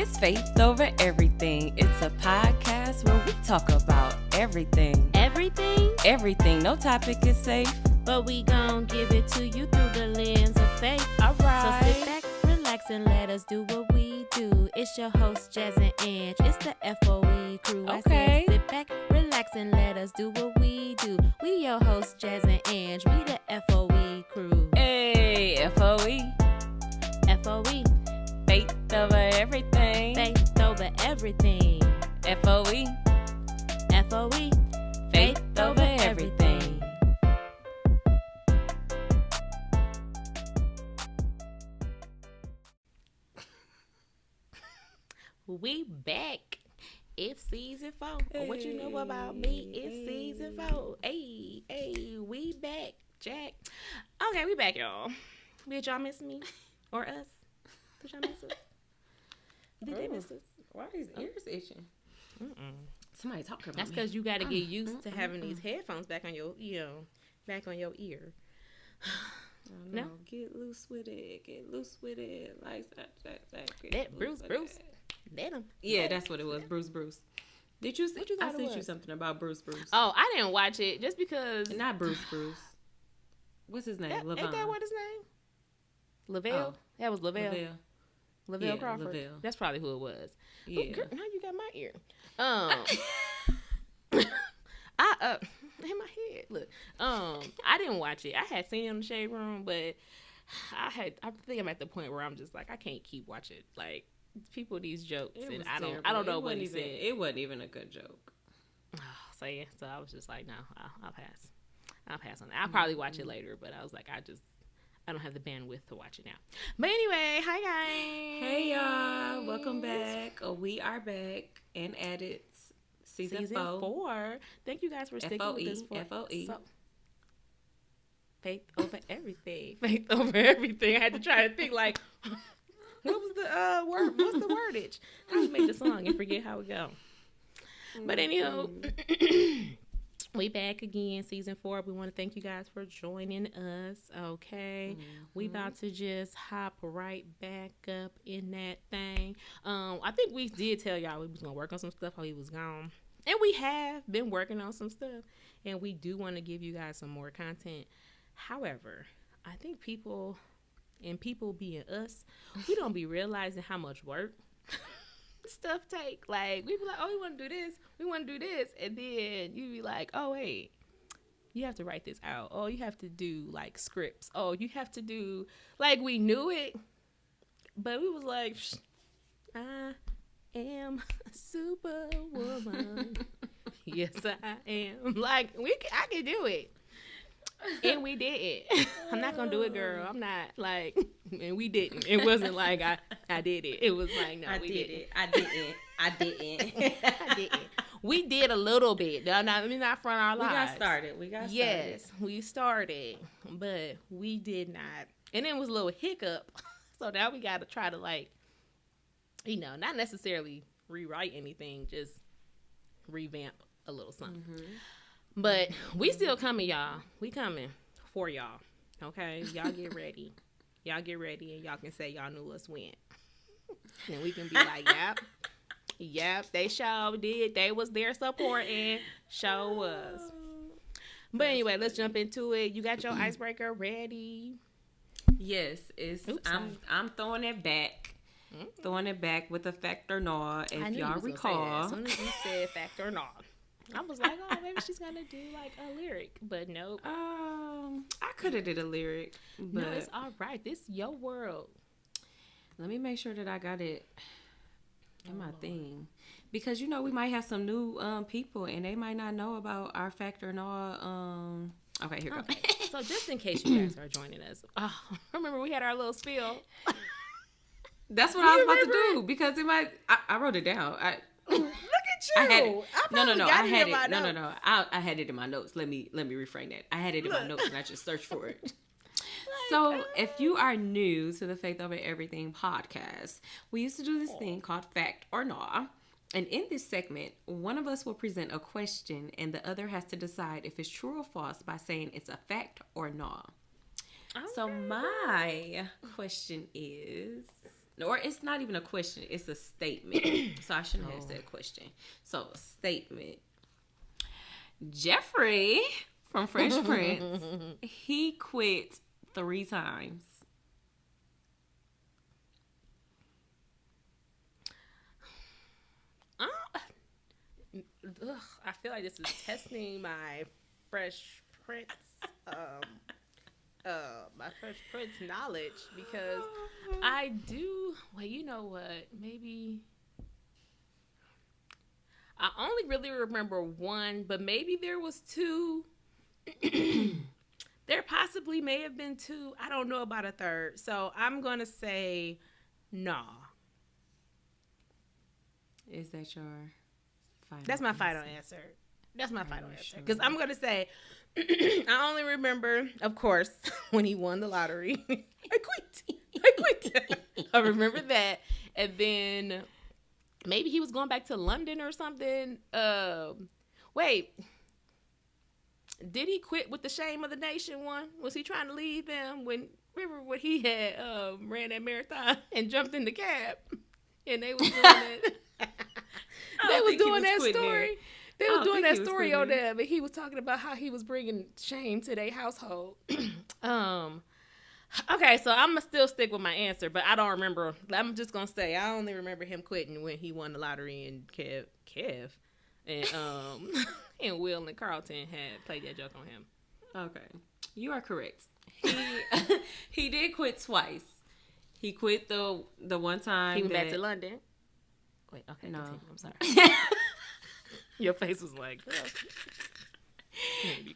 It's Faith Over Everything. It's a podcast where we talk about everything. Everything? Everything. No topic is safe. But we gon' give it to you through the lens of faith. Alright. So sit back, relax, and let us do what we do. It's your host, Jazz and Ange. It's the FOE crew. Okay. I said sit back, relax, and let us do what we do. We your hosts, Jazz and Ange. We the FOE crew. Hey, FOE. FOE. Faith over everything. Faith over everything. FOE. FOE. Faith over everything. We back. It's season 4. What you know about me? It's season 4. Hey, we back, Jack. Okay, we back, y'all. Did y'all miss me or us? Did y'all miss us? Did they miss us? Why are his ears itching? Somebody talking about That's because you got to get used to having these headphones back on your, back on your ear. No, No? get loose with it. Get loose with it. Like that. That Bruce. Let him. Yeah, that's what it was. Bruce. Did you see? What you I thought it sent you was? something about Bruce. Oh, I didn't watch it just because. Not Bruce. What's his name? Ain't Levon. that what his name? Lavelle? Oh. That was Lavelle. Lavelle Yeah, Crawford. Lavelle. That's probably who it was. Yeah. Ooh, girl, now you got my ear. In my head. Look. I didn't watch it. I had seen it in the shade room, but I think I'm at the point where I'm just like, I can't keep watching. Like, people these jokes It and was I terrible. don't know It what he wasn't even- said. It wasn't even a good joke. So yeah, so I was just like, no, I'll pass. I'll pass on it. I'll probably watch it later, but I was like, I don't have the bandwidth to watch it now. But anyway, hi guys. Hey y'all, welcome back. We are back and at it. Season 4. Thank you guys for sticking with us for FOE. Faith over everything. Faith over everything. I had to try to think like, what was the word? What's the wordage? I just make the song and forget how it go. But anyhow, we back again, season 4. We want to thank you guys for joining us. Okay, we about to just hop right back up in that thing. I think we did tell y'all we was gonna work on some stuff while he was gone, and we have been working on some stuff, and we do want to give you guys some more content. However, I think people being us, we don't be realizing how much work stuff take. Like, we be like, oh, we want to do this, and then you be like, oh wait, you have to write this out. Oh, you have to do like scripts. Oh, you have to do, like, we knew it, but we was like, I am a superwoman. Yes, I am. Like, I can do it. And we did it. I'm not gonna do it, girl. I'm not, like, and we didn't. It wasn't like I did it. It was like, no, we didn't. I didn't. We did a little bit. No, let me not front our We lives. got started. Yes, we started, but we did not. And it was a little hiccup. So now we got to try to, like, not necessarily rewrite anything, just revamp a little something. But we still coming, y'all. We coming for y'all. Okay? Y'all get ready. Y'all get ready, and y'all can say y'all knew us when. And we can be like, yep, they sure did. They was there supporting. Show was. But anyway, let's jump into it. You got your icebreaker ready? Yes, I'm throwing it back. Throwing it back with a fact or not. I If knew y'all you was gonna say that. recall. As soon as you said fact or not, I was like, oh, maybe she's gonna do like a lyric, but nope. I could have did a lyric, but No, it's all right. This your world. let me make sure that I got it in my thing, because we might have some new people and they might not know about our fact or not. Okay, here we go. So just in case you guys are joining us, remember we had our little spiel. That's what I was about to do, because I wrote it down. Look at you. I had it. No. I had it. in my No. notes. I had it in my notes. Let me reframe that. I had it in my notes and I just searched for it. So, if you are new to the Faith Over Everything podcast, we used to do this thing called Fact or Not. And in this segment, one of us will present a question and the other has to decide if it's true or false by saying it's a fact or not. Okay. So, my question is, or it's not even a question, it's a statement. So I shouldn't have said question. So, a statement. Jeffrey from Fresh Prince, he quit 3 times. I feel like this is testing my Fresh Prince, my Fresh Prince knowledge, because I do. Well, you know what? Maybe I only really remember one, but maybe there was 2. There possibly may have been 2. I don't know about a third, so I'm gonna say nah. Is that your final That's my final answer. That's my final answer. Because I'm going to say, I only remember, of course, when he won the lottery. I quit. I remember that. And then maybe he was going back to London or something. Wait. Did he quit with the Shame of the Nation one? Was he trying to leave them when he had ran that marathon and jumped in the cab? And they was doing it. They was doing that story. They was doing that story on there, but he was talking about how he was bringing shame to their household. Okay, so I'm gonna still stick with my answer, but I don't remember. I'm just gonna say I only remember him quitting when he won the lottery and Kev, and and Will and Carlton had played that joke on him. Okay, you are correct. He did quit twice. He quit the one time he went back to London. Wait, okay, no, continue. I'm sorry. Your face was like, girl.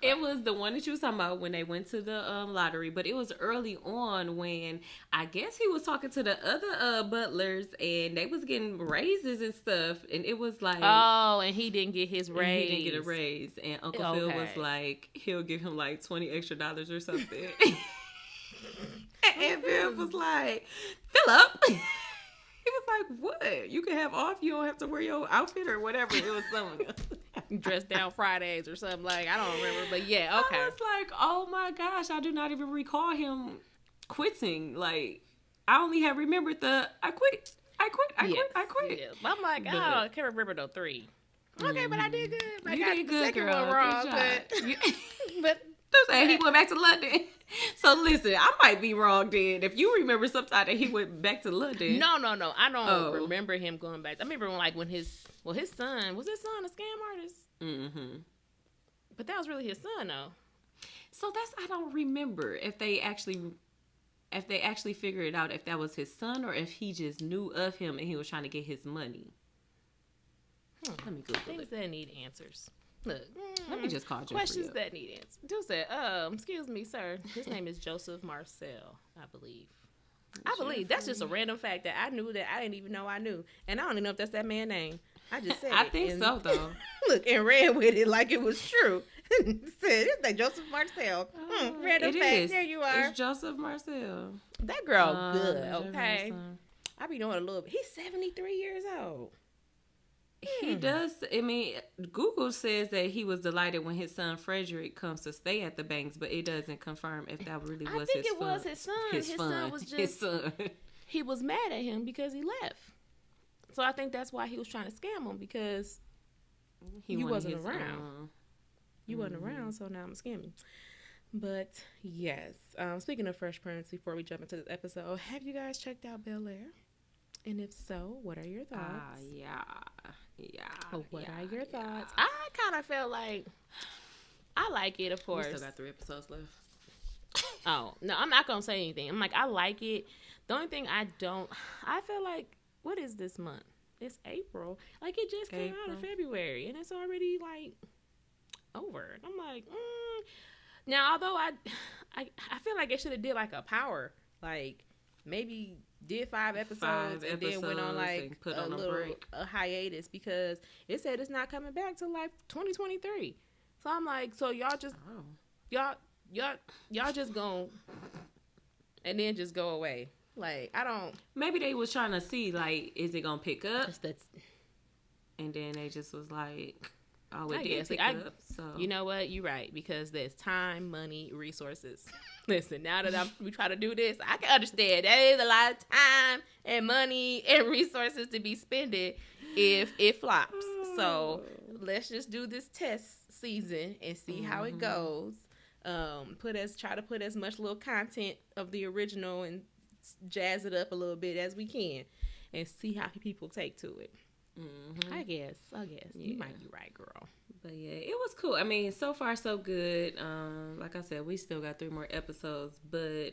It was the one that you was talking about when they went to the lottery, but it was early on when I guess he was talking to the other butlers and they was getting raises and stuff, and it was like, oh, and he didn't get his raise. He didn't get a raise, and Uncle Phil was like, he'll give him like $20 extra or something. And Phil was like, Philip. He was like, what? You can have off? You don't have to wear your outfit or whatever. It was something. Dressed down Fridays or something. Like, I don't remember. But yeah, okay. I was like, oh my gosh, I do not even recall him quitting. Like, I only have remembered I quit. Yeah. I'm like, I can't remember no 3. Okay, but I did good. I you got did the good, second girl. one wrong. But he went back to London. So listen, I might be wrong then. If you remember sometime that he went back to London. No. I don't remember him going back. I remember when his son, was his son a scam artist? Mm-hmm. But that was really his son though. So I don't remember if they actually figured it out if that was his son or if he just knew of him and he was trying to get his money. Let me Google Things it. that need answers. Look, let me just call Jeffrey questions up. that need answers. Do say, excuse me, sir. His name is Joseph Marcel, I believe. That's just a random fact that I knew that I didn't even know I knew, and I don't even know if that's that man's name. I just said I think so though. Look, and ran with it like it was true. Said it's like Joseph Marcel. Random fact. Is. There you are. It's Joseph Marcel. That girl good. Okay. I be doing a little bit. He's 73 years old. He does. I mean, Google says that he was delighted when his son Frederick comes to stay at the Banks, but it doesn't confirm if that really was his son. I think it was his son. His son was just his son. He was mad at him because he left. So I think that's why he was trying to scam him, because he wasn't around. You wasn't around, so now I'm scamming. But yes, speaking of Fresh Prince, before we jump into this episode, have you guys checked out Bel Air? And if so, what are your thoughts? Yeah. What are your thoughts? I kind of felt like I like it, of course. We still got 3 episodes left. Oh, no, I'm not going to say anything. I'm like, I like it. The only thing I feel like, what is this month? It's April. Like, it just came out in February, and it's already, like, over. And I'm like, Now, although I feel like it should have did, like, a power, like, maybe did 5 episodes and then went on like a hiatus, because it said it's not coming back till like 2023. So I'm like, so y'all just y'all just gonna and then just go away. Like, I don't. Maybe they was trying to see, like, is it gonna pick up? And then they just was like, Oh, it I did guess. pick up. So You know what? You're right, because there's time, money, resources. Listen, now that we try to do this, I can understand there is a lot of time and money and resources to be spending if it flops. So let's just do this test season and see how it goes. Try to put as much little content of the original and jazz it up a little bit as we can, and see how people take to it. I guess. Yeah. You might be right, girl. But yeah, it was cool. I mean, so far so good. Like I said, we still got 3 more episodes, but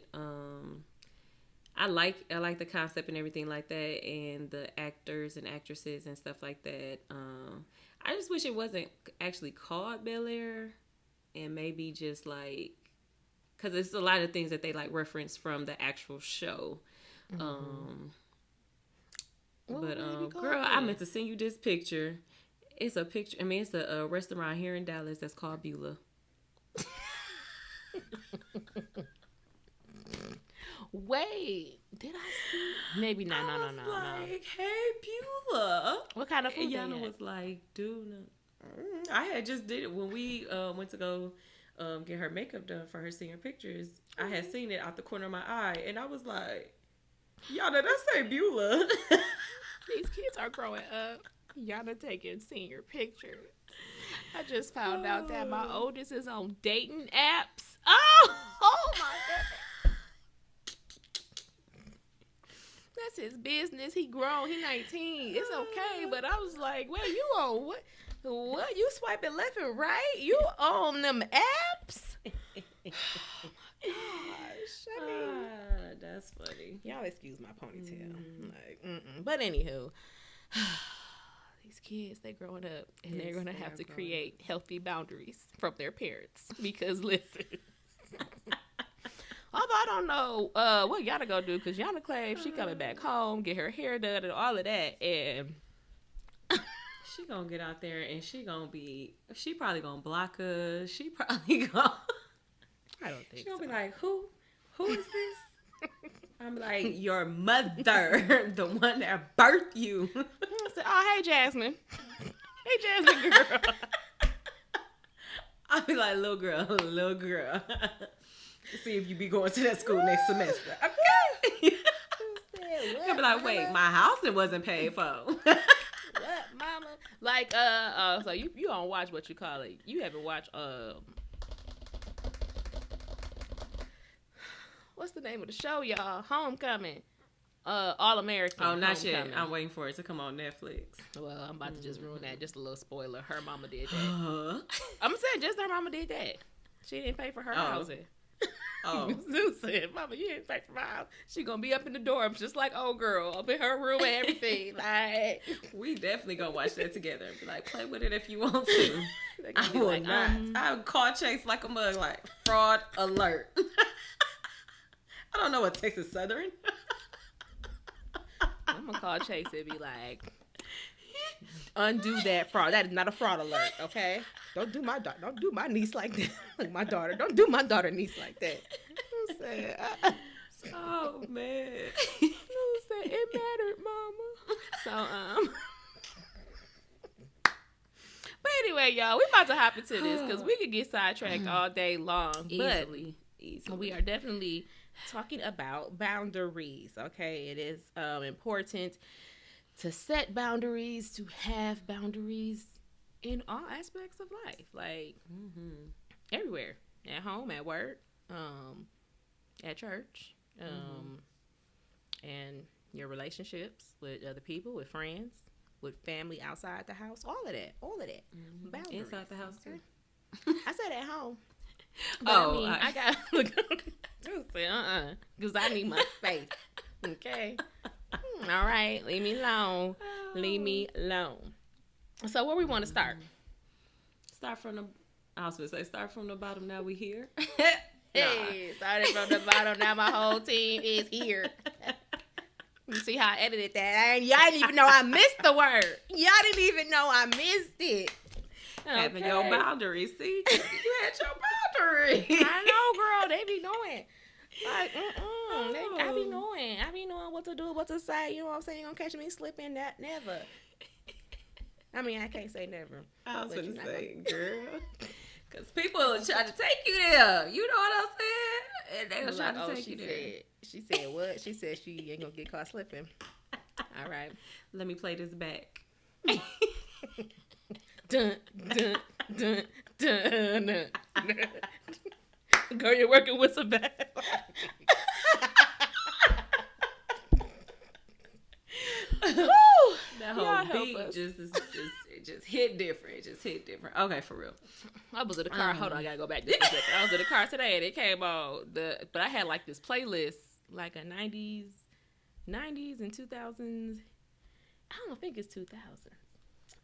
I like the concept and everything like that, and the actors and actresses and stuff like that. I just wish it wasn't actually called Bel-Air, and maybe just like, because it's a lot of things that they like reference from the actual show. Girl, I meant to send you this picture. It's a picture. I mean, it's a restaurant here in Dallas that's called Beulah. Wait, did I see? Maybe not. No. Like, hey, Beulah. What kind of food? Yana was like, dude, I had just did it when we went to go get her makeup done for her senior pictures. I had seen it out the corner of my eye, and I was like, Yana, that's say Beulah. These kids are growing up. Yana taking senior pictures. I just found out that my oldest is on dating apps. Oh my goodness. That's his business. He grown. He 19. It's okay. But I was like, well, you on what? What? You swiping left and right? You on them apps? Oh my gosh. I mean, that's funny. Y'all excuse my ponytail. But anywho, these kids, they growing up, and they're going to have to create healthy boundaries from their parents. Because listen, although I don't know what Yana gonna do, because Yana claims she coming back home, get her hair done and all of that, and she gonna get out there and she probably gonna block us. She probably gonna, I don't think she gonna so. be like, who is this? I'm like, your mother, the one that birthed you. I said, oh, hey, Jasmine. Hey, Jasmine, girl. I'll be like, little girl. See if you be going to that school next semester. Okay. I'll be like, wait, my house it wasn't paid for. What, mama? Like, so you don't watch what you call it. You haven't watched, what's the name of the show, y'all? Homecoming. All American. Oh, not Homecoming. yet. I'm waiting for it to come on Netflix. Well, I'm about to just ruin that. Just a little spoiler. Her mama did that. I'm saying just her mama did that. She didn't pay for her housing. Oh. Zeus said, mama, you didn't pay for my house. She gonna be up in the dorms just like old girl, up in her room and everything. Like, we definitely gonna watch that together and be like, play with it if you want to. I will like, not. I would call Chase like a mug, like, fraud alert. I don't know what Texas Southern. I'm gonna call Chase and be like, undo that fraud. That is not a fraud alert, okay? Don't do my daughter. Don't do my niece like that. Like my daughter. Don't do my daughter niece like that. I'm saying, oh man. I'm saying, it mattered, mama. So but anyway, y'all, we about to hop into this because we could get sidetracked all day long. Easily. But we are definitely talking about boundaries. Okay, it is important to set boundaries, to have boundaries in all aspects of life, like everywhere, at home, at work, at church, and your relationships with other people, with friends, with family outside the house, all of that. Boundaries. Inside the house too. I said at home. But I got because I need my space. Okay. All right, leave me alone. Leave me alone. So where we want to start? Start from the bottom. Now we here. Hey, started from the bottom. Now my whole team is here. You see how I edited that? Y'all didn't even know I missed the word. Y'all didn't even know I missed it. Having your boundaries. See, you had your boundaries. I know, girl. They be knowing. Like, I be knowing. I be knowing what to do, what to say. You know what I'm saying? You gonna catch me slipping? That never. I mean, I can't say never. I was but gonna you're not say, girl. Because people try to take you there. You know what I'm saying? And they was trying to take you there. She said what? She said she ain't gonna get caught slipping. All right. Let me play this back. Dun, dun, dun, dun, dun. Girl, you're working with some bad. That whole beat just hit different. It just hit different. Okay, for real. I was in the car. Hold on, I gotta go back just a second. I was in the car today and it came on but I had like this playlist, like a 90s and 2000s. I think it's 2000s.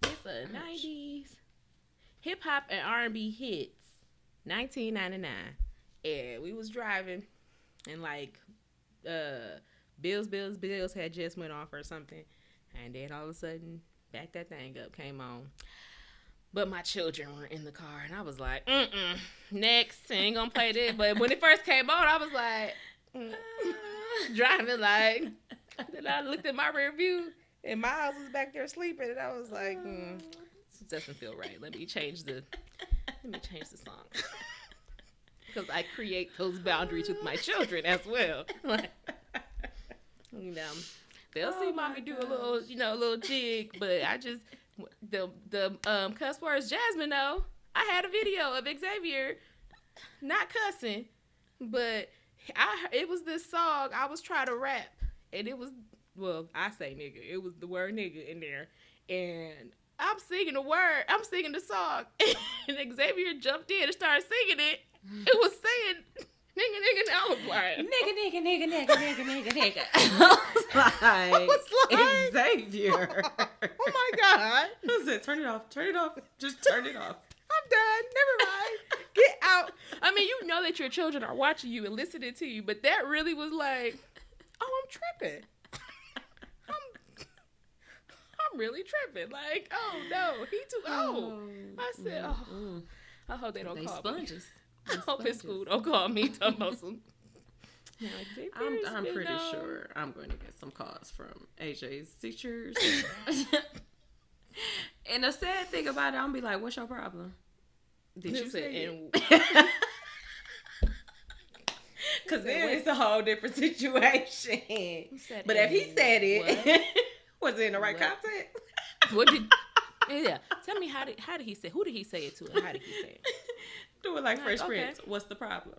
It's a 90s hip hop and R&B hits, 1999. And we was driving and like Bills had just went off or something. And then all of a sudden, back that thing up came on. But my children were in the car, and I was like, next, ain't gonna play this. But when it first came on, I was like, driving like, then I looked at my rear view, and Miles was back there sleeping, and I was like, this doesn't feel right. Let me change the song. Because I create those boundaries with my children as well. Like, they'll see mommy do a little jig, but I just the cuss words Jasmine know. I had a video of Xavier not cussing, but it was this song I was trying to rap, and it was I say nigga, it was the word nigga in there, and I'm singing the song, and Xavier jumped in and started singing it. It was saying nigga, and I was like, nigga. I was like, Xavier. Oh my God. I said, turn it off. Just turn it off. I'm done. Never mind. Get out. I mean, you know that your children are watching you and listening to you, but that really was like, oh, I'm tripping. I'm really tripping. Like, oh no, he too old. I said, I hope they don't call sponges. me. I hope his school don't call me. Talking about some. I'm pretty sure I'm going to get some calls from AJ's teachers. And the sad thing about it, I'm be like, what's your problem? Did you say it? Because then it's a whole different situation. But if he said it, was it in the right context? What did? Yeah, tell me how did he say? Who did he say it to, and how did he say it? Do it like Fresh Prince. What's the problem?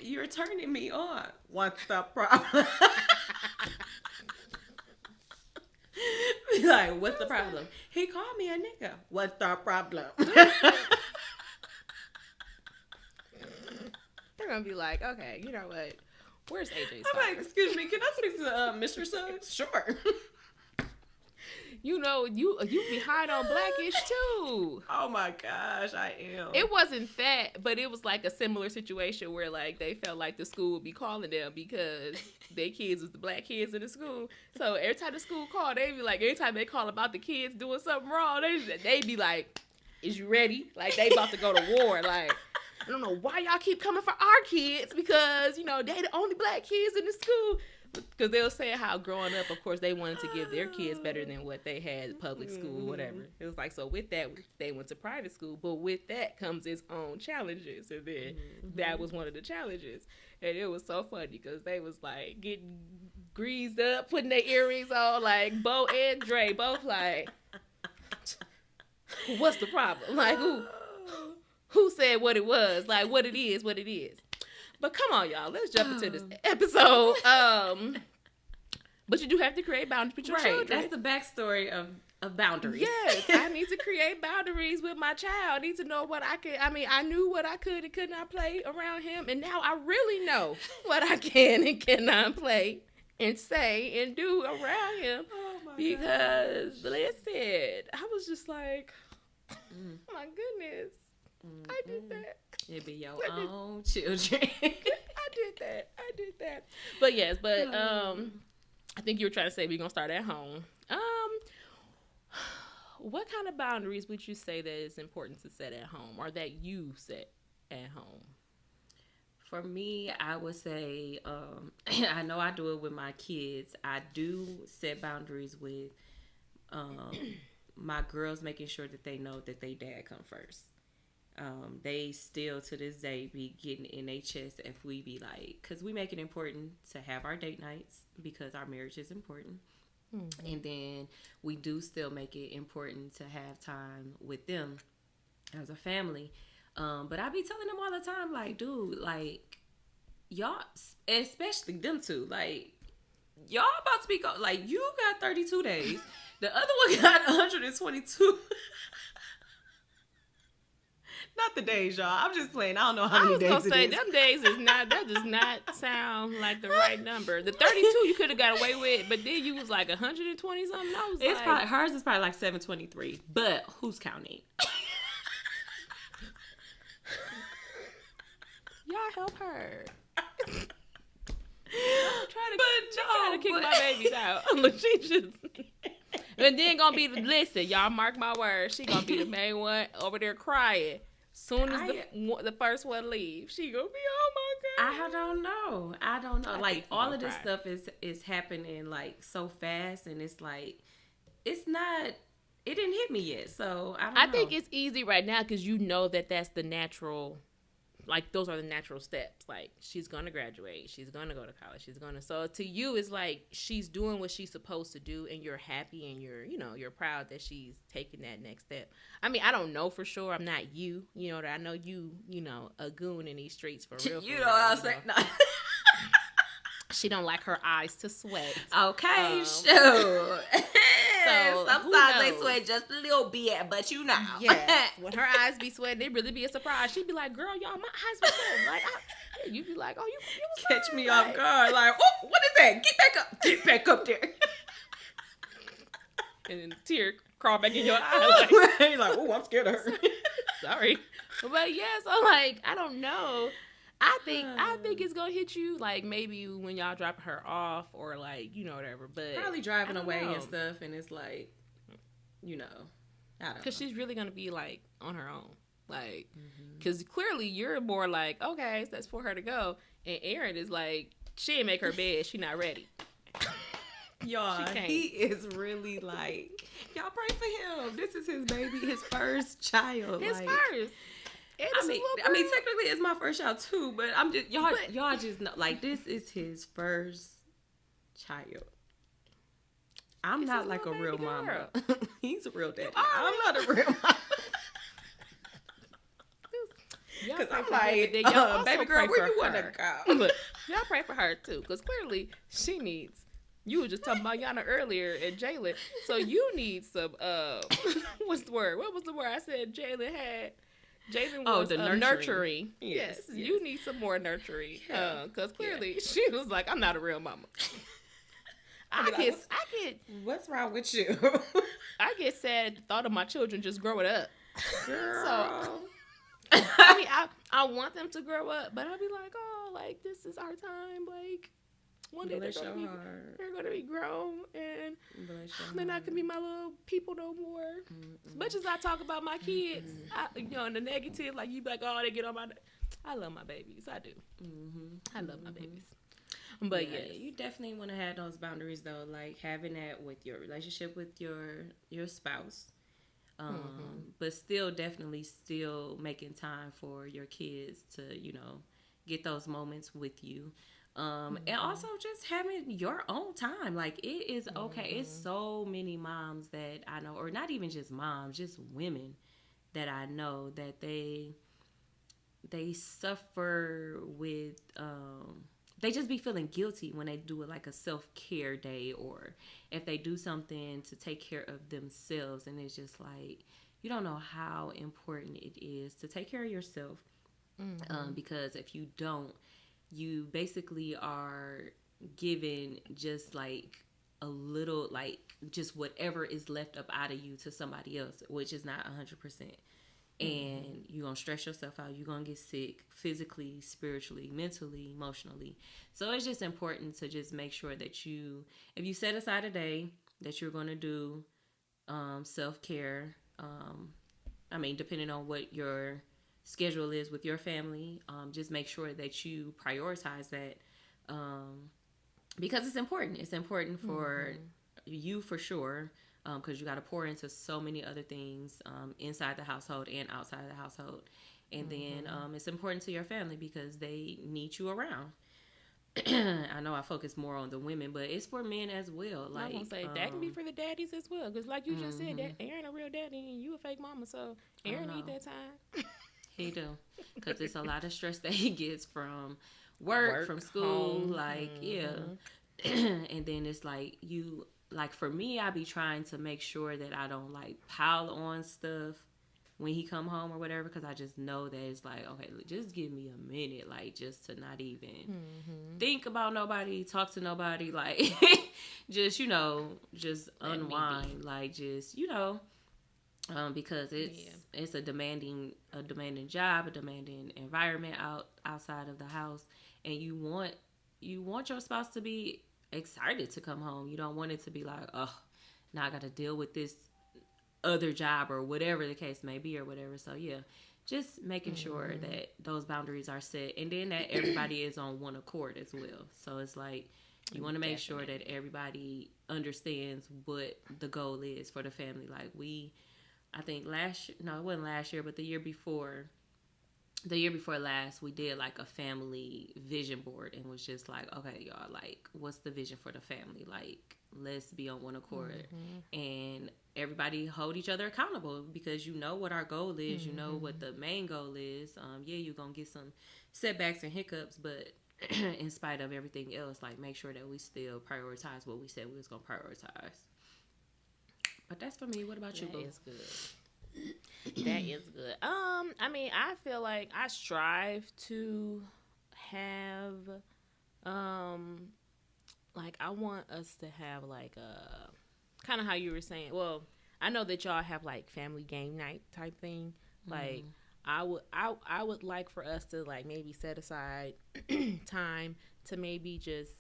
You're turning me on. What's the problem? Be like, what's the problem? He called me a nigga. What's the problem? They're gonna be like, okay, you know what? Where's AJ's? I'm like, excuse me, can I speak to Mr. Suggs? Sure. You know, you behind on Blackish too. Oh my gosh, I am. It wasn't that, but it was like a similar situation where like they felt like the school would be calling them because their kids was the black kids in the school. So every time the school called, they'd be like, every time they call about the kids doing something wrong, they'd be like, is you ready? Like they about to go to war. Like, I don't know why y'all keep coming for our kids because, you know, they the only black kids in the school. Because they'll say how growing up, of course, they wanted to give their kids better than what they had public school, whatever. It was like, so with that, they went to private school. But with that comes its own challenges. And then that was one of the challenges. And it was so funny because they was like getting greased up, putting their earrings on, like Bo and Dre, both like, what's the problem? Like, who said what it was? Like, what it is. But come on, y'all. Let's jump into this episode. But you do have to create boundaries with your children. That's the backstory of boundaries. Yes, I need to create boundaries with my child. I need to know what I could. I mean, I knew what I could and could not play around him, and now I really know what I can and cannot play and say and do around him. Oh my because listen, I was just like, my goodness, I did that. It be your own children. I did that. But yes, I think you were trying to say we're gonna start at home. What kind of boundaries would you say that is important to set at home, or that you set at home? For me, I would say, I know I do it with my kids. I do set boundaries with my girls making sure that they know that they dad come first. They still to this day be getting in their chest if we be like, because we make it important to have our date nights because our marriage is important. Mm-hmm. And then we do still make it important to have time with them as a family. But I be telling them all the time, like, dude, like, y'all, especially them two, like, y'all about to be, like, you got 32 days. The other one got 122. Not the days, y'all. I'm just playing. I don't know how many days it is. I was gonna say, them days is not, that does not sound like the right number. The 32 you could have got away with, but then you was like 120 something. I was it's probably, hers is probably like 723. But who's counting? Y'all help her. Trying to kick my babies out. Look, she just... And then gonna be listen, y'all mark my words, she gonna be the main one over there crying. Soon as the first one leaves, she gonna be, oh my God. I don't know. Like, all of this stuff is happening, like, so fast, and it's like, it's not, it didn't hit me yet, so I don't know. I think it's easy right now because you know that that's the natural, like, those are the natural steps. Like, she's gonna graduate, she's gonna go to college, so to you it's like she's doing what she's supposed to do, and you're happy, and you're proud that she's taking that next step. I mean, I don't know for sure. I'm not you, that I know you a goon in these streets for real. You know what I'm saying? No. She don't like her eyes to sweat. Okay, sure. So sometimes they sweat just a little bit, but yes, when her eyes be sweating, it really be a surprise. She'd be like, "Girl, y'all, my eyes be sweating." Like, you'd be like, "Oh, you was catch me off guard." Like, "Oh, what is that? Get back up there." And then tear crawl back in your eye. Like, "Oh, I'm scared of her." Sorry, but yeah. So like, I don't know. I think it's gonna hit you like maybe when y'all drop her off or like whatever, but probably driving away and stuff, and it's like I don't know, because she's really gonna be like on her own, like because clearly you're more like okay, so that's for her to go, and Aaron is like she didn't make her bed, she not ready. Y'all, he is really like y'all pray for him. This is his baby, his first child, his like, first. I mean, technically it's my first child too, but I'm just y'all just know, like, this is his first child. I'm not like a real mama. He's a real daddy. I'm not a real mama. Because I'm like, baby girl, where you want to go? But y'all pray for her too, because clearly she needs. You were just talking about Yana earlier and Jalen, so you need some. What's the word? What was the word I said? Jalen had. Jalen was nurturing. Yes, you need some more nurturing. Because clearly she was like, I'm not a real mama. I get. What's wrong with you? I get sad at the thought of my children just growing up. Girl. So, I mean, I want them to grow up, but I'll be like, oh, like, this is our time. Like, one day they're going to be grown, and they're not going to be my little people no more. As much as I talk about my kids, in the negative, like, you be like, oh, they get on my... I love my babies. I do. I love my babies. But yeah, you definitely want to have those boundaries, though, like having that with your relationship with your spouse. But definitely making time for your kids to, get those moments with you. And also just having your own time. Like, it is okay. It's so many moms that I know, or not even just moms, just women that I know that they suffer with, they just be feeling guilty when they do it like a self-care day, or if they do something to take care of themselves. And it's just like, you don't know how important it is to take care of yourself. Because if you don't, you basically are giving just like a little, like just whatever is left up out of you to somebody else, which is not 100%. And you're going to stress yourself out. You're going to get sick physically, spiritually, mentally, emotionally. So it's just important to just make sure that if you set aside a day that you're going to do self-care, I mean, depending on what your schedule is with your family, just make sure that you prioritize that, because it's important. It's important for you, for sure, because you got to pour into so many other things inside the household and outside the household. And then it's important to your family because they need you around. I know I focus more on the women, but it's for men as well. Like, I'm gonna say that can be for the daddies as well, because like you just said, that Aaron a real daddy and you a fake mama, so Aaron need that time. He do, because it's a lot of stress that he gets from work from school, home. Like and then it's like for me, I be trying to make sure that I don't like pile on stuff when he come home or whatever, because I just know that it's like, okay, just give me a minute, like, just to not even think about nobody, talk to nobody, like, just, just unwind, like, just, because it's a demanding job, a demanding environment outside of the house, and you want your spouse to be excited to come home. You don't want it to be like, oh, now I got to deal with this other job or whatever the case may be or whatever. So yeah, just making sure that those boundaries are set, and then that everybody is on one accord as well. So it's like you want to make sure that everybody understands what the goal is for the family. Like I think it wasn't last year, but the year before last, we did like a family vision board and was just like, okay, y'all, like, what's the vision for the family? Like, let's be on one accord and everybody hold each other accountable, because you know what our goal is, you know what the main goal is. You're gonna get some setbacks and hiccups, but in spite of everything else, like, make sure that we still prioritize what we said we was gonna prioritize. But that's for me. What about you, boo? That is good. That is good. I mean, I feel like I strive to have, like, I want us to have, like, a kind of how you were saying. Well, I know that y'all have, like, family game night type thing. Like, I would like for us to, like, maybe set aside time to maybe just,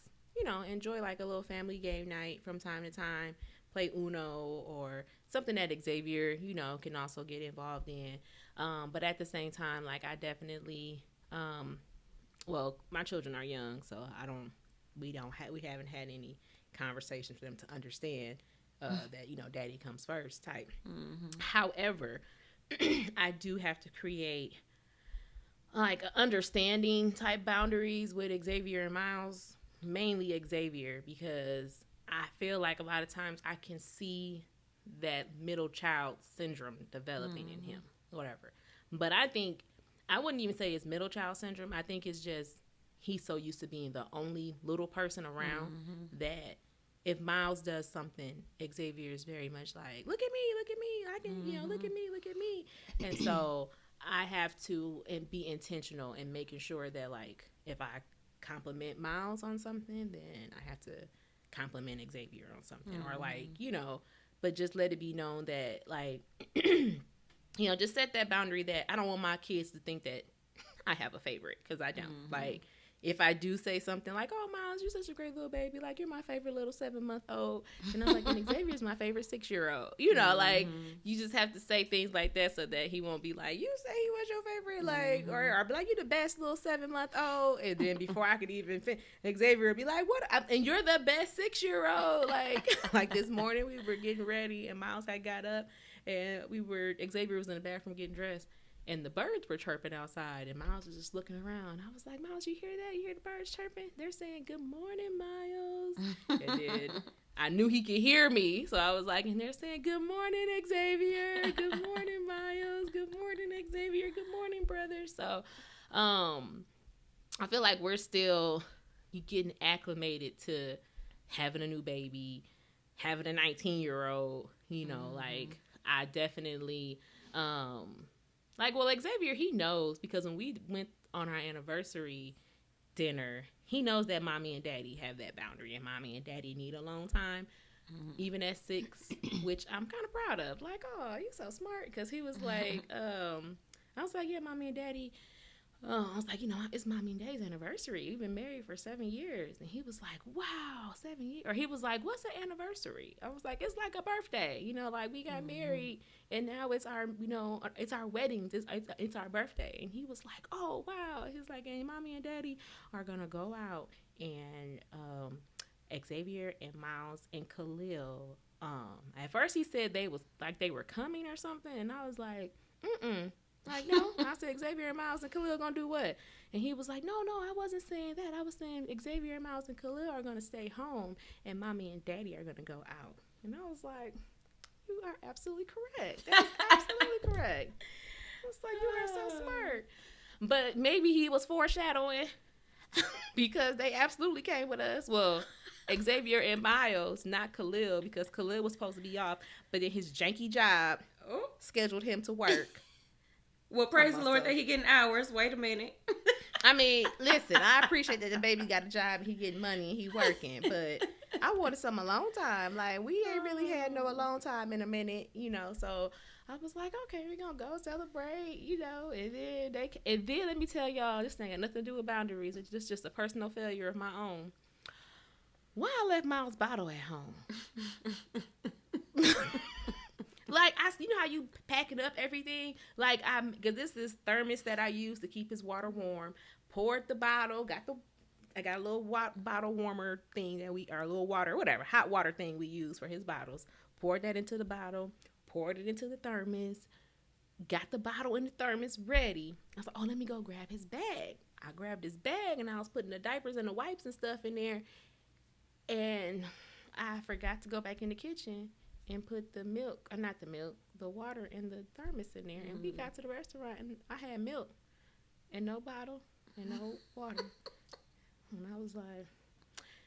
enjoy, like, a little family game night from time to time. Play Uno or something that Xavier, can also get involved in. But at the same time, like, I definitely, my children are young, so we haven't had any conversations for them to understand that, daddy comes first type. However, I do have to create like understanding type boundaries with Xavier and Miles, mainly Xavier, because I feel like a lot of times I can see that middle child syndrome developing in him, whatever. But I wouldn't even say it's middle child syndrome. I think it's just he's so used to being the only little person around that if Miles does something, Xavier is very much like, look at me, I can, look at me. And so I have to be intentional in making sure that, like, if I compliment Miles on something, then I have to compliment Xavier on something, or like, but just let it be known that, like, just set that boundary that I don't want my kids to think that I have a favorite, because I don't. Like, if I do say something like, oh, Miles, you're such a great little baby, like, you're my favorite little 7-month-old, and I'm like, and Xavier's my favorite 6-year-old, like, you just have to say things like that so that he won't be like, you say he was your favorite, like, or be like, you're the best little 7-month-old, and then before I could even Xavier would be like, what, and you're the best 6-year-old, like this morning we were getting ready, and Miles had got up, and Xavier was in the bathroom getting dressed, and the birds were chirping outside, and Miles was just looking around. I was like, Miles, you hear that? You hear the birds chirping? They're saying, good morning, Miles. And then I knew he could hear me, so I was like, and they're saying, good morning, Xavier. Good morning, Miles. Good morning, Xavier. Good morning, brother. So I feel like we're still getting acclimated to having a new baby, having a 19-year-old, like, I definitely... Xavier, he knows, because when we went on our anniversary dinner, he knows that mommy and daddy have that boundary, and mommy and daddy need alone time, even at 6, which I'm kind of proud of. Like, oh, you so smart, because he was like, I was like, yeah, mommy and daddy. I was like, it's mommy and daddy's anniversary. We've been married for 7 years. And he was like, wow, 7 years. Or he was like, what's an anniversary? I was like, it's like a birthday. Like, we got married, and now it's our, it's our wedding. It's our birthday. And he was like, oh, wow. He's like, and mommy and daddy are going to go out, and Xavier and Miles and Khalil At first he said they were coming or something, and I was like, like, no. I said Xavier and Miles and Khalil gonna do what? And he was like, no, I wasn't saying that. I was saying Xavier and Miles and Khalil are gonna stay home, and mommy and daddy are gonna go out. And I was like, you are absolutely correct. That is absolutely correct. I was like, you are so smart. But maybe he was foreshadowing because they absolutely came with us. Well, Xavier and Miles, not Khalil, because Khalil was supposed to be off, but then his janky job scheduled him to work. Well, praise the Lord that he getting hours. Wait a minute. I mean, listen, I appreciate that the baby got a job and he getting money and he working, but I wanted some alone time. Like, we ain't really had no alone time in a minute, so I was like, okay, we're going to go celebrate, and then let me tell y'all, this thing got nothing to do with boundaries. It's just a personal failure of my own. Why I left Miles' bottle at home? Like, you know how you packing up everything? Like, because this is thermos that I use to keep his water warm. Poured the bottle, I got a little bottle warmer thing or a little water, whatever, hot water thing we use for his bottles. Poured that into the bottle, poured it into the thermos, got the bottle in the thermos ready. I was like, oh, let me go grab his bag. I grabbed his bag and I was putting the diapers and the wipes and stuff in there. And I forgot to go back in the kitchen and put the water in the thermos in there. And we got to the restaurant and I had milk and no bottle and no water. And I was like,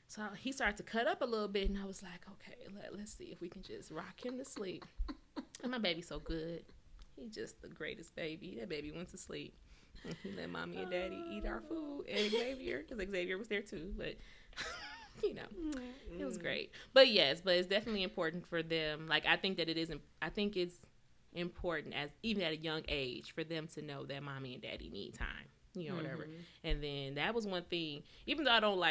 so he started to cut up a little bit and I was like, okay, let's see if we can just rock him to sleep. And my baby's so good. He's just the greatest baby. That baby went to sleep. And he let mommy and daddy eat our food and Xavier, because Xavier was there too, but it was great. But yes, it's definitely important for them. Like, I think it's important even at a young age for them to know that mommy and daddy need time, whatever. And then that was one thing, even though I don't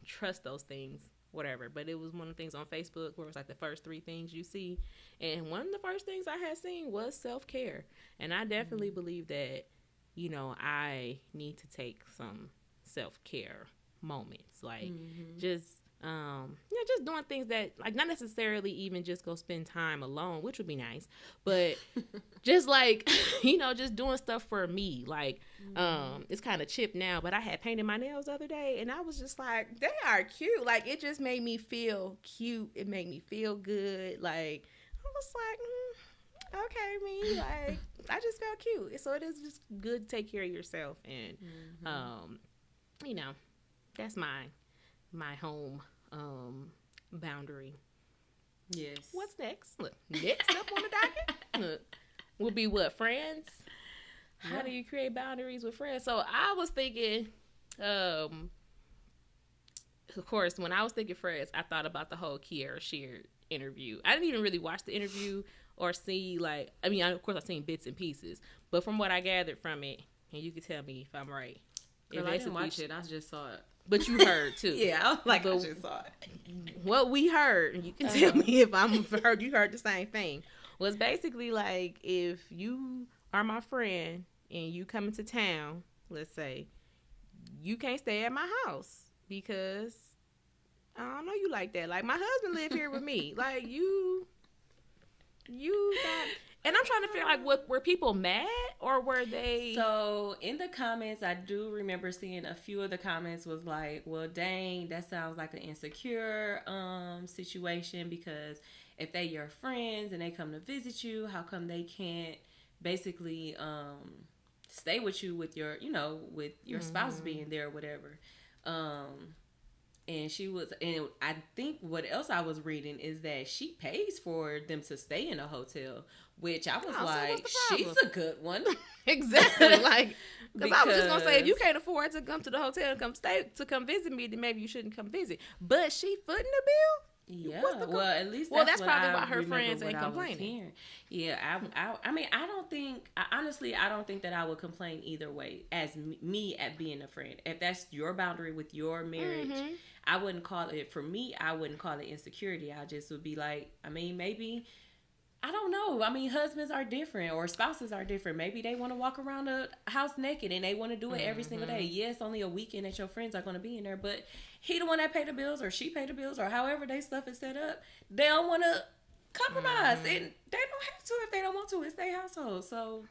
trust those things, whatever, but it was one of the things on Facebook where it was like the first 3 things you see. And one of the first things I had seen was self-care. And I definitely believe that, I need to take some self-care moments, like just doing things that, like, not necessarily even just go spend time alone, which would be nice, but just just doing stuff for me. Like, it's kind of chipped now, but I had painted my nails the other day and I was just like, they are cute. Like, it just made me feel cute. It made me feel good. Like, I was like, okay, me, like, I just felt cute. So it is just good to take care of yourself. And that's my home boundary. Yes. What's next? Look, next up on the docket will be what? Friends? How do you create boundaries with friends? So I was thinking, of course, when I was thinking friends, I thought about the whole Kiara Sheard interview. I didn't even really watch the interview or see, of course I've seen bits and pieces, but from what I gathered from it, and you can tell me if I'm right. Girl, I didn't watch it. I just saw it. But you heard too. Yeah, I was like, I just saw it. What we heard, and you can tell me if you heard the same thing, was basically like, if you are my friend and you come into town, let's say, you can't stay at my house because I don't know you like that. Like, my husband live here with me. Like, you got... And I'm trying to figure out, were people mad or were they... So in the comments, I do remember seeing a few of the comments was like, well, dang, that sounds like an insecure situation, because if they your friends and they come to visit you, how come they can't basically stay with you with your, with your spouse being there or whatever. And I think what else I was reading is that she pays for them to stay in a hotel, which I was like, she's a good one. Exactly. Like, because I was just going to say, if you can't afford to come to the hotel and come visit me, then maybe you shouldn't come visit. But she footing the bill? Yeah, well, at least that's probably why her friends ain't complaining. Yeah, I mean, I don't think that I would complain either way as me at being a friend. If that's your boundary with your marriage, I wouldn't call it, for me, I wouldn't call it insecurity. I just would be like, I mean, maybe, I don't know. know. I mean, husbands are different or spouses are different. Maybe they want to walk around the house naked and they want to do it every single day. Yes, only a weekend that your friends are going to be in there, but he the one that pay the bills or she pay the bills or however they stuff is set up. They don't want to compromise, and they don't have to if they don't want to. It's their household, so.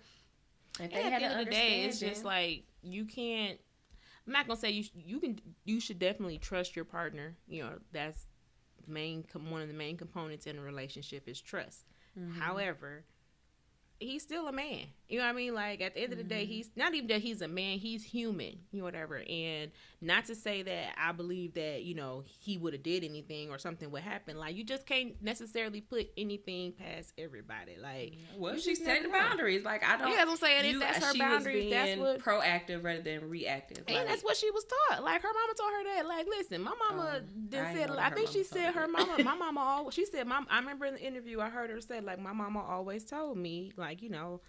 At the end of the day, it's just like you can't. I'm not gonna say you should definitely trust your partner. You know, that's one of the main components in a relationship is trust. However, he's still a man. You know what I mean? Like at the end of the day, he's not even that he's a man, he's human, you know, whatever. And not to say that I believe that, you know, he would have did anything or something would happen. Like you just can't necessarily put anything past everybody. Like well, she's setting boundaries. Like I don't. Yeah, I'm saying if that's her boundaries, that's what proactive rather than reactive. And like, that's what she was taught. Like her mama told her that. Like, listen, my mama I think she said her mama. My mama always. She said, I remember in the interview I heard her say like my mama always told me like, you know,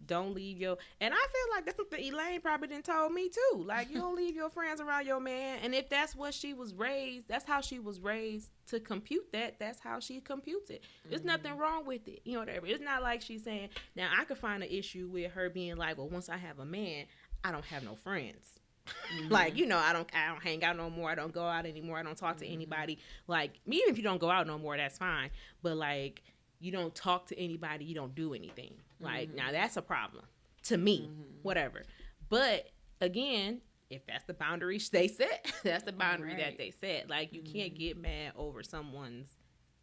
don't leave your, and I feel like that's something Elaine probably done told me too. Like, you don't leave your friends around your man. And if that's what she was raised, that's how she was raised to compute that. That's how she computes it. There's nothing wrong with it. You know, whatever. It's not like she's saying, now I could find an issue with her being like, well, once I have a man, I don't have no friends. Like, you know, I don't hang out no more. I don't go out anymore. I don't talk to anybody. Like, even if you don't go out no more, that's fine. But like, you don't talk to anybody, you don't do anything. Like, now that's a problem to me, whatever. But again, if that's the boundary they set, that's the boundary that they set. Like, you can't get mad over someone's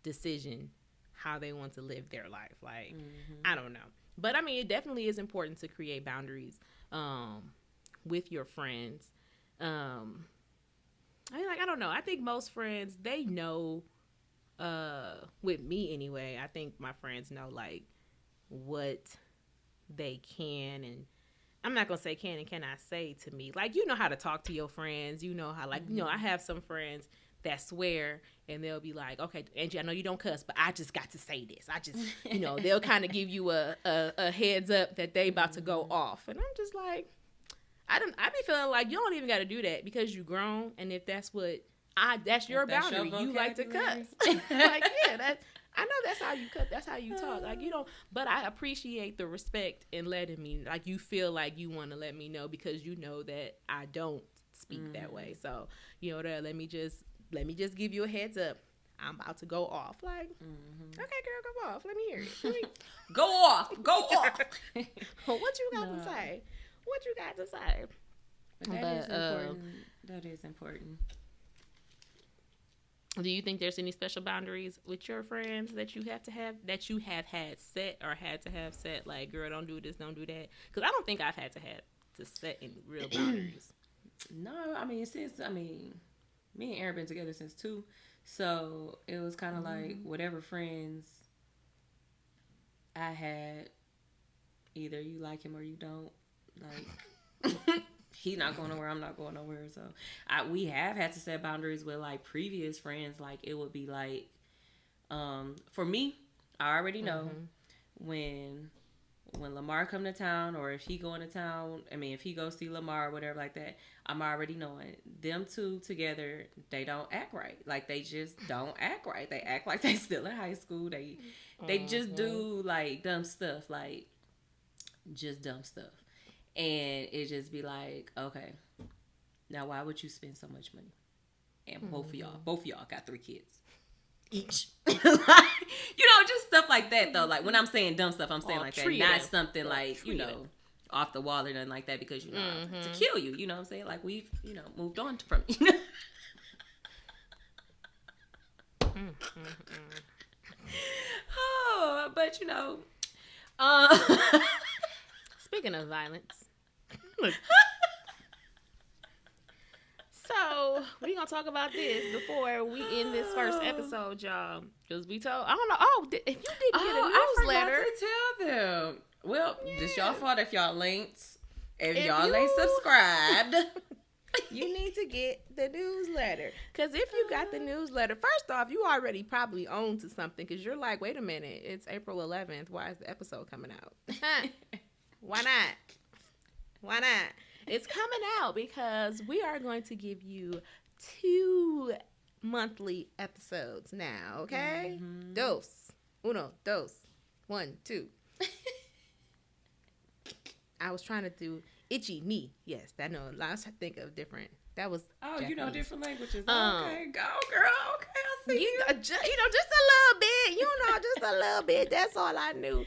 decision, how they want to live their life. Like, I don't know. But I mean, it definitely is important to create boundaries with your friends. I mean, like, I don't know. I think most friends, they know, with me anyway, I think my friends know like what they can, and I'm not gonna say can and cannot say to me. Like, you know how to talk to your friends, you know how, like, you know, I have some friends that swear and they'll be like, okay, Angie, I know you don't cuss, but I just got to say this. I just, you know, they'll kind of give you a heads up that they about to go off. And I'm just like, I be feeling like you don't even got to do that because you grown, and if that's what that's your boundary. You like to cuss. Like, yeah, I know that's how you cut. That's how you talk. Like, you don't, but I appreciate the respect and letting me, like, you feel like you want to let me know because you know that I don't speak that way. So, you know, let me just give you a heads up. I'm about to go off. Like, okay, girl, go off. Let me hear it. Go off. Go off. What you got to say? What you got to say? But that is important. That is important. Do you think there's any special boundaries with your friends that you have had set or had to have set? Like, girl, don't do this, don't do that. Because I don't think I've had to set any real boundaries. No, I mean, me and Aaron been together since 2, so it was kind of like whatever friends I had, either you like him or you don't. Like, he's not going nowhere, I'm not going nowhere. So we have had to set boundaries with like previous friends. Like, it would be like, for me, I already know when Lamar come to town, or if he going to town, I mean, if he goes see Lamar or whatever like that, I'm already knowing them two together, they don't act right. Like, they just don't act right. They act like they still in high school. They just do like dumb stuff, like just dumb stuff. And it just be like, okay, now why would you spend so much money? And both of y'all got 3 kids each. Like, you know, just stuff like that though. Like, when I'm saying dumb stuff, I'm saying like that, not something like, you know, off the wall or nothing like that, because, you know, to kill you, you know what I'm saying? Like, we've, you know, moved on from it. Oh, but, you know, speaking of violence, so we're gonna talk about this before we end this first episode, y'all, because we told, I don't know, if you didn't get a newsletter, I forgot to tell them. Well, just y'all fault if y'all linked. If y'all ain't subscribed, you need to get the newsletter. Because if you got the newsletter, first off, you already probably own to something, because you're like, wait a minute, it's April 11th. Why is the episode coming out? Why not? It's coming out because we are going to give you 2 monthly episodes now, okay? Dos. 1, 2. I was trying to do itchy knee. Yes, that no. I was think of different. That was. Oh, Japanese. you know different languages. Okay, go girl. Okay, I see you. Just a little bit. Just a little bit. That's all I knew.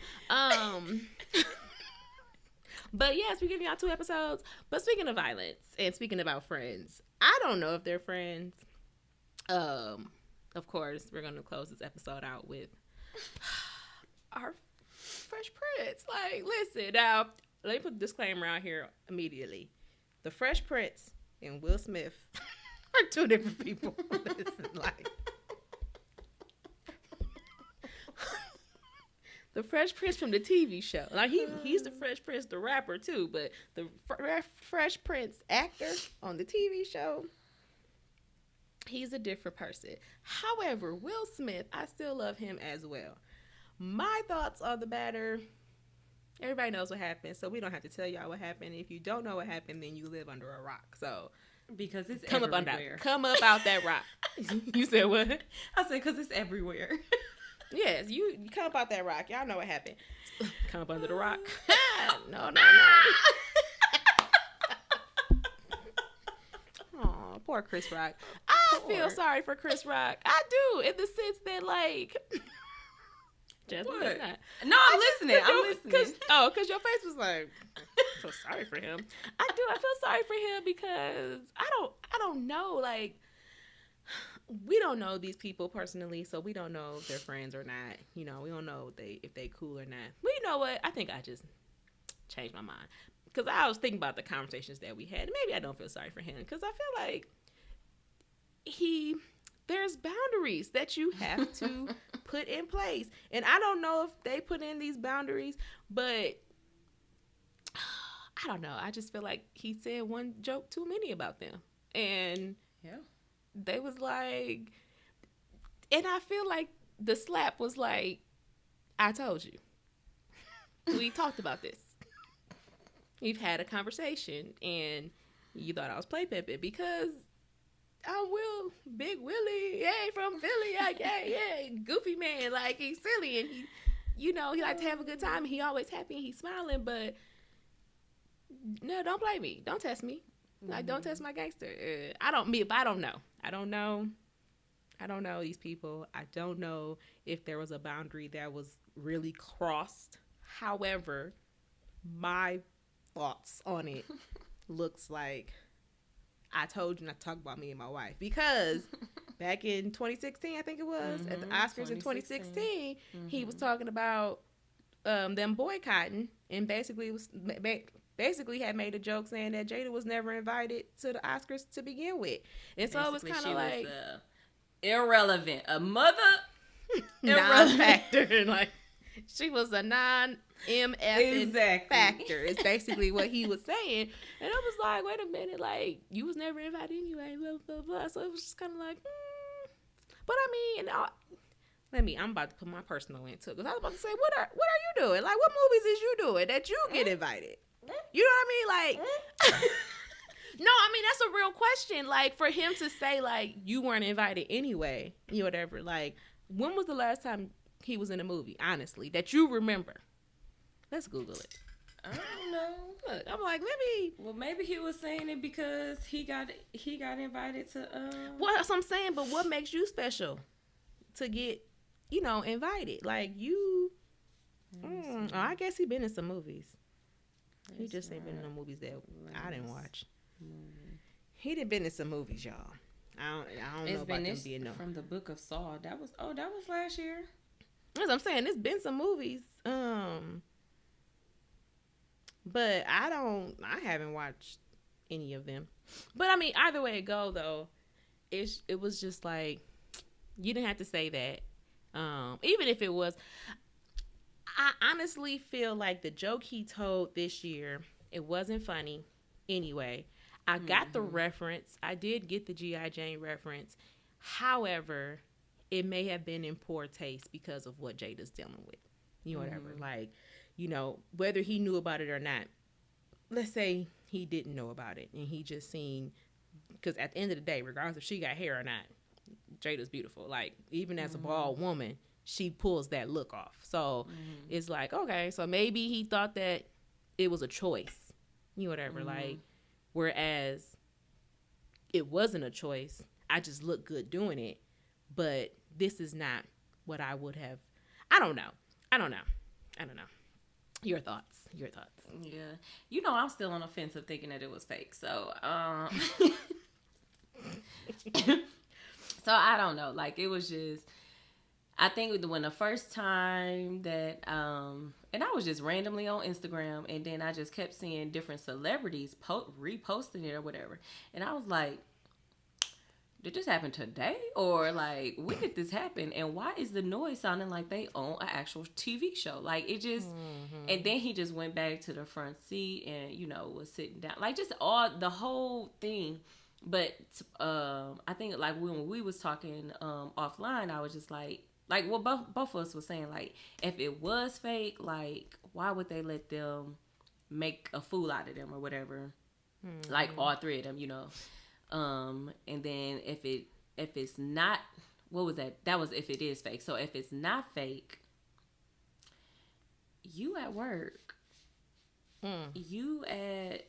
But yes, we're giving y'all 2 episodes. But speaking of violence and speaking about friends, I don't know if they're friends. Of course, we're gonna close this episode out with our Fresh Prince. Like, listen, now let me put a disclaimer out here immediately. The Fresh Prince and Will Smith are 2 different people. Listen, like. The Fresh Prince from the TV show. Like, he's the Fresh Prince, the rapper, too. But the Fresh Prince actor on the TV show, he's a different person. However, Will Smith, I still love him as well. My thoughts on the matter, everybody knows what happened, so we don't have to tell y'all what happened. If you don't know what happened, then you live under a rock. So, because it's come everywhere. Come up out that rock. You said what? I said because it's everywhere. Yes, you come up out that rock. Y'all know what happened. Come up under the rock. No. Aw, poor Chris Rock. I feel sorry for Chris Rock. I do, in the sense that, like... Jasmine, what? Not. No, I'm listening. Because your face was like, I feel sorry for him. I do. I feel sorry for him because I don't know, like... We don't know these people personally, so we don't know if they're friends or not. We don't know if they cool or not. But you know what? I think I just changed my mind. Because I was thinking about the conversations that we had. Maybe I don't feel sorry for him. Because I feel like there's boundaries that you have to put in place. And I don't know if they put in these boundaries, but I don't know. I just feel like he said one joke too many about them. And... yeah. They was like, and I feel like the slap was like, I told you. We talked about this. We've had a conversation, and you thought I was play pimping because I'm Big Willie, yay, from Philly, yeah, goofy man, like he's silly, and he likes to have a good time, and he always happy, and he's smiling, but no, don't play me, don't test me. Like, don't test my gangster. I don't know. I don't know these people. I don't know if there was a boundary that was really crossed. However, my thoughts on it looks like I told you not to talk about me and my wife. Because back in 2016, I think it was, at the Oscars in 2016, he was talking about them boycotting, and basically had made a joke saying that Jada was never invited to the Oscars to begin with. And so it was kind of like... irrelevant. A mother... non-factor. And like, she was a non-MF factor. It's basically what he was saying. And I was like, wait a minute. Like, you was never invited anyway. Blah, blah, blah. So it was just kind of like, But I mean, I'm about to put my personal into it. Because I was about to say, what are you doing? Like, what movies is you doing that you get invited? You know what I mean? Like, no, I mean, that's a real question. Like, for him to say, like, you weren't invited anyway, whatever. Like, when was the last time he was in a movie, honestly, that you remember? Let's Google it. I don't know. Look, I'm like, maybe he was saying it because he got invited to. Well, that's what I'm saying. But what makes you special to get, invited? Like, you. I guess he been in some movies. He just ain't been in no movies that I didn't watch. He done been in some movies, y'all. I don't know about them being no. From the Book of Saw. That was last year. As I'm saying, there's been some movies. But I haven't watched any of them. But I mean, either way it go though, it was just like, you didn't have to say that. Even if it was, I honestly feel like the joke he told this year, it wasn't funny anyway. I got the reference. I did get the G.I. Jane reference. However, it may have been in poor taste because of what Jada's dealing with. Whatever. Like, whether he knew about it or not. Let's say he didn't know about it and he just seen, because at the end of the day, regardless if she got hair or not, Jada's beautiful. Like, even as a bald woman, she pulls that look off. So it's like, okay, so maybe he thought that it was a choice, whatever. Like, whereas it wasn't a choice. I just look good doing it, but this is not what I would have. I don't know. Your thoughts. Yeah. I'm still on the fence of thinking that it was fake. So, so I don't know. Like, it was just, I think when the first time that, and I was just randomly on Instagram, and then I just kept seeing different celebrities reposting it or whatever. And I was like, did this happen today? Or like, when did this happen? And why is the noise sounding like they own an actual TV show? Like, it just, and then he just went back to the front seat and, was sitting down. Like, just the whole thing. But I think, like, when we was talking offline, I was just like what both of us was saying, like, if it was fake, like, why would they let them make a fool out of them or whatever? Like, all three of them, and then if it's not, what was that? That was if it is fake. So if it's not fake, you at work, you at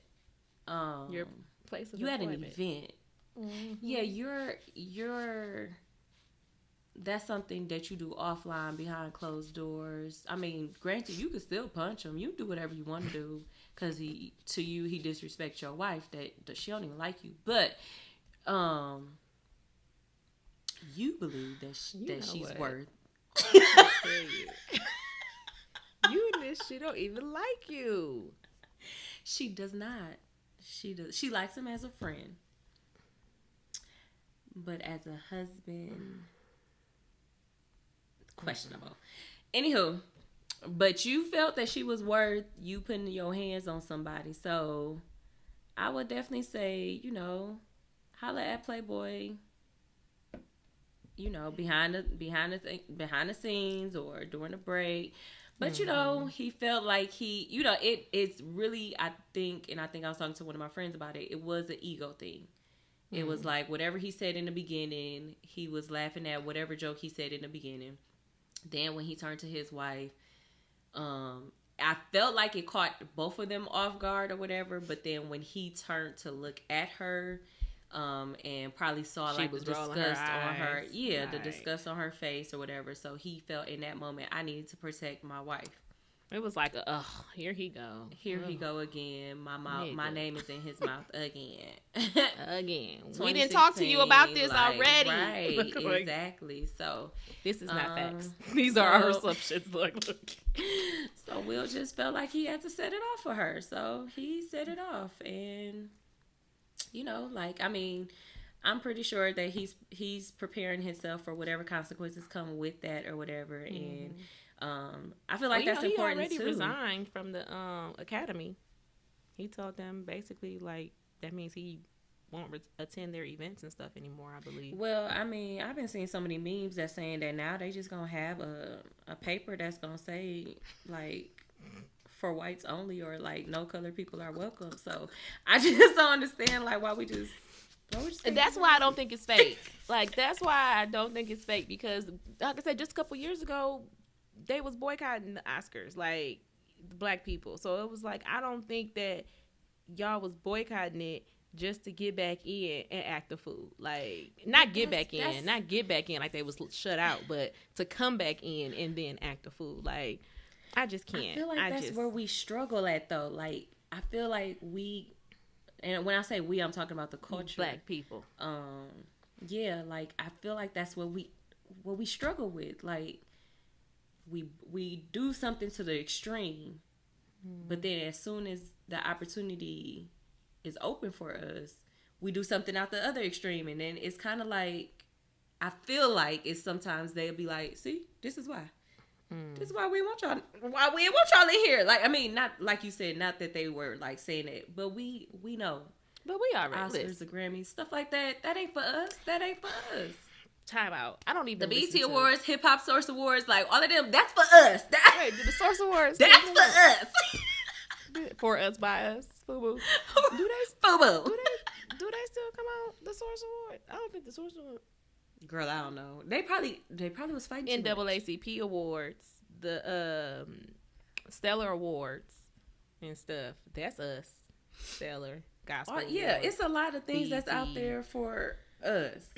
your place of you employment. at an event. Yeah, you're that's something that you do offline behind closed doors. I mean, granted, you can still punch him. You do whatever you want to do because he disrespects your wife that she don't even like you. But you believe that she's worth. You and this, she don't even like you. She does not. She likes him as a friend, but as a husband, questionable. Anywho, but you felt that she was worth you putting your hands on somebody. So I would definitely say, holla at Playboy, behind the scenes or during the break. But he felt like it's really, I think I was talking to one of my friends about it. It was an ego thing. It was like whatever he said in the beginning, he was laughing at whatever joke he said in the beginning. Then when he turned to his wife, I felt like it caught both of them off guard or whatever. But then when he turned to look at her, and probably saw like the disgust on her, the disgust on her face or whatever. So he felt in that moment, I needed to protect my wife. It was like, here he go. He go again. My name is in his mouth again. We didn't talk to you about this already. Right, exactly. So this is not facts. These are our assumptions. Look. So Will just felt like he had to set it off for her. So he set it off, and I'm pretty sure that he's preparing himself for whatever consequences come with that or whatever. And I feel like that's important too. He already resigned from the academy. He told them basically like that means he won't attend their events and stuff anymore, I believe. Well, I mean, I've been seeing so many memes that saying that now they just gonna have a paper that's gonna say like for whites only or like no color people are welcome. So I just don't understand like why we just and that's why I don't think it's fake. Like that's why I don't think it's fake because like I said, just a couple years ago they was boycotting the Oscars, like the black people. So it was like I don't think that y'all was boycotting it just to get back in and act the fool. Like not get back in like they was shut out, but to come back in and then act the fool. Like I just can't. I feel like that's where we struggle at though. Like I feel like we, and when I say we, I'm talking about the culture, black people. Yeah, like I feel like that's what we struggle with. Like we do something to the extreme, but then as soon as the opportunity is open for us, we do something out the other extreme, and then it's kind of like I feel like it's sometimes they'll be like, "See, this is why." This is why we want y'all. Why we want y'all in here? Like, I mean, not like you said, not that they were like saying it, but we know. But we already Oscars, the Grammys, stuff like that. That ain't for us. That ain't for us. Time out. I don't even. The BET Awards, Hip Hop Source Awards, like all of them. That's for us. Wait, the Source Awards. That's for us. For us, by us. FUBU. FUBU. Do they still come out? The Source Award? I don't think the Source Award. Girl, I don't know. They probably was fighting NAACP awards, the Stellar Awards and stuff. That's us. Stellar Gospel. Yeah, Awards. it's a lot of things that's out BET. there for us.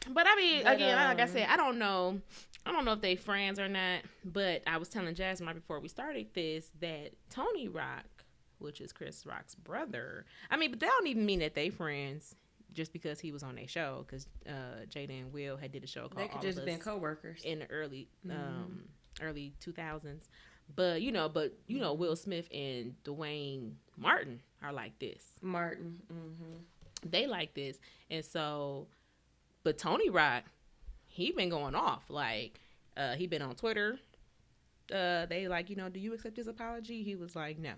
But I mean, again, like I said, I don't know if they friends or not. But I was telling Jasmine right before we started this that Tony Rock, which is Chris Rock's brother, I mean, but that don't even mean that they friends just because he was on their show. Because Jada and Will had did a show called They could All just of been Us co-workers in the early 2000s. But Will Smith and Dwayne Martin are like this. Martin. Mm-hmm. They like this, and so. But Tony Rock, he been going off. Like, he been on Twitter. They like, do you accept his apology? He was like, no,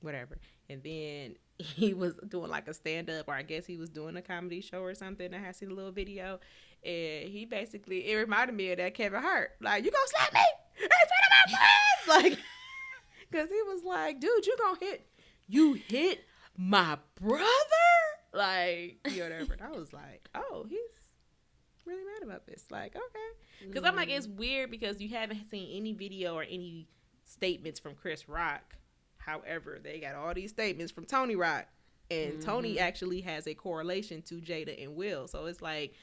whatever. And then he was doing like a stand-up, or I guess he was doing a comedy show or something. I had seen a little video. And he basically, it reminded me of that Kevin Hart. Like, you gonna slap me in front of my friends? Like, because he was like, dude, you hit my brother? Like, whatever. And I was like, oh, he's really mad about this. Like, okay. Because I'm like, it's weird because you haven't seen any video or any statements from Chris Rock. However, they got all these statements from Tony Rock. And Tony actually has a correlation to Jada and Will. So it's like,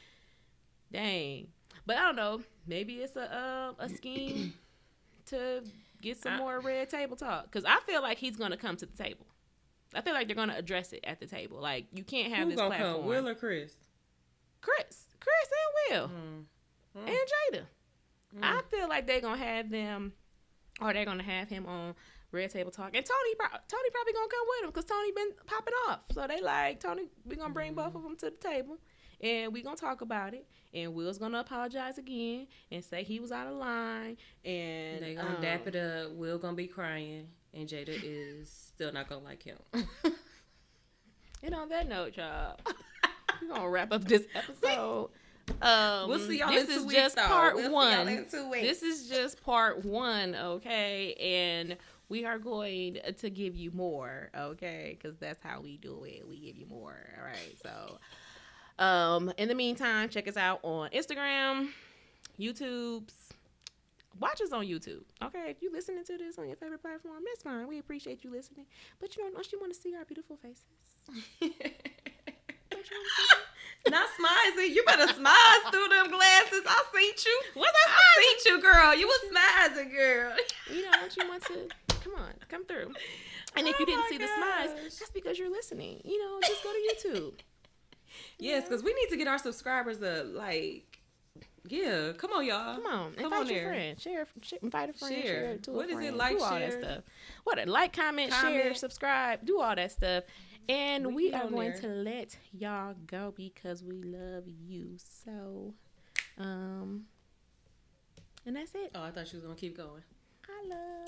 dang. But I don't know. Maybe it's a scheme to get some more red table talk. Because I feel like he's going to come to the table. I feel like they're going to address it at the table. Like, you can't have this platform. Come, Will or Chris? Chris and Will. And Jada. I feel like they're going to have them, or they're going to have him on Red Table Talk. And Tony probably going to come with him because Tony been popping off. So they like, Tony, we're going to bring both of them to the table. And we're going to talk about it. And Will's going to apologize again and say he was out of line. And they're going to dap it up. Will going to be crying. And Jada is still not going to like him. And on that note, y'all, we're going to wrap up this episode. We'll see y'all in 2 weeks. Just part one. See y'all in 2 weeks. This is just part one, okay? And we are going to give you more, okay? Because that's how we do it. We give you more, all right? So, in the meantime, check us out on Instagram, YouTube's. Watch us on YouTube, okay? If you're listening to this on your favorite platform, that's fine. We appreciate you listening. But don't you want to see our beautiful faces? Don't you want to see that? Not smizing. You better smize through them glasses. I seen you. What's that? I seen you, girl. You was smizing, girl. Don't you want to? Come through. And if you didn't see the smize, that's because you're listening. Just go to YouTube. Yes, because we need to get our subscribers yeah, come on, y'all. Come on, invite your friend. Share, invite a friend. Share it to what a friend. Is it like? Do all that stuff. Like, comment, share, subscribe. Do all that stuff. And we are going to let y'all go because we love you. So, and that's it. Oh, I thought she was gonna keep going. I love.